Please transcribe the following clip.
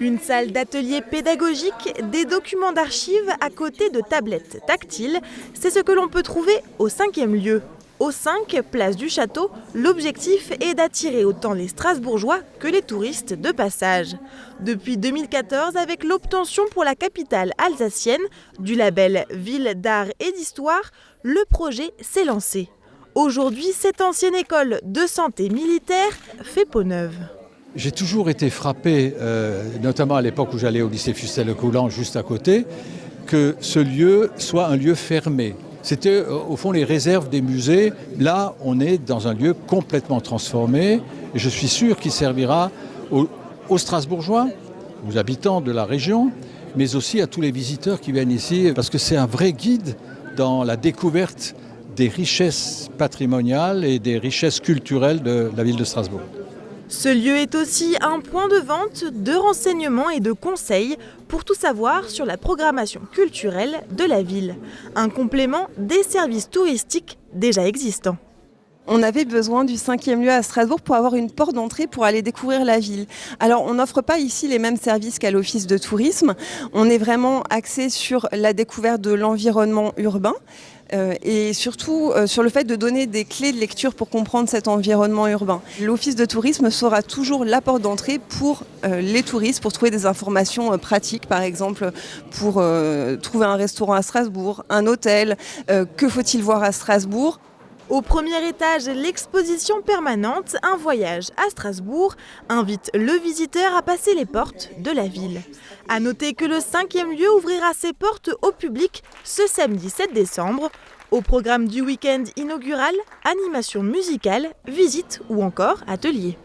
Une salle d'atelier pédagogique, des documents d'archives à côté de tablettes tactiles, c'est ce que l'on peut trouver au 5e lieu. Au 5, place du Château, l'objectif est d'attirer autant les Strasbourgeois que les touristes de passage. Depuis 2014, avec l'obtention pour la capitale alsacienne du label Ville d'art et d'histoire, le projet s'est lancé. Aujourd'hui, cette ancienne école de santé militaire fait peau neuve. J'ai toujours été frappé, notamment à l'époque où j'allais au lycée Fustel-le-Coulant, juste à côté, que ce lieu soit un lieu fermé. C'était au fond les réserves des musées. Là, on est dans un lieu complètement transformé. Et je suis sûr qu'il servira aux Strasbourgeois, aux habitants de la région, mais aussi à tous les visiteurs qui viennent ici, parce que c'est un vrai guide dans la découverte des richesses patrimoniales et des richesses culturelles de la ville de Strasbourg. Ce lieu est aussi un point de vente, de renseignements et de conseils pour tout savoir sur la programmation culturelle de la ville. Un complément des services touristiques déjà existants. On avait besoin du 5e lieu à Strasbourg pour avoir une porte d'entrée pour aller découvrir la ville. Alors on n'offre pas ici les mêmes services qu'à l'office de tourisme. On est vraiment axé sur la découverte de l'environnement urbain. Et surtout sur le fait de donner des clés de lecture pour comprendre cet environnement urbain. L'office de tourisme sera toujours la porte d'entrée pour les touristes, pour trouver des informations pratiques, par exemple pour trouver un restaurant à Strasbourg, un hôtel, que faut-il voir à Strasbourg. Au premier étage, l'exposition permanente « Un voyage à Strasbourg » invite le visiteur à passer les portes de la ville. À noter que le 5e lieu ouvrira ses portes au public ce samedi 7 décembre. Au programme du week-end inaugural, animation musicale, visite ou encore atelier.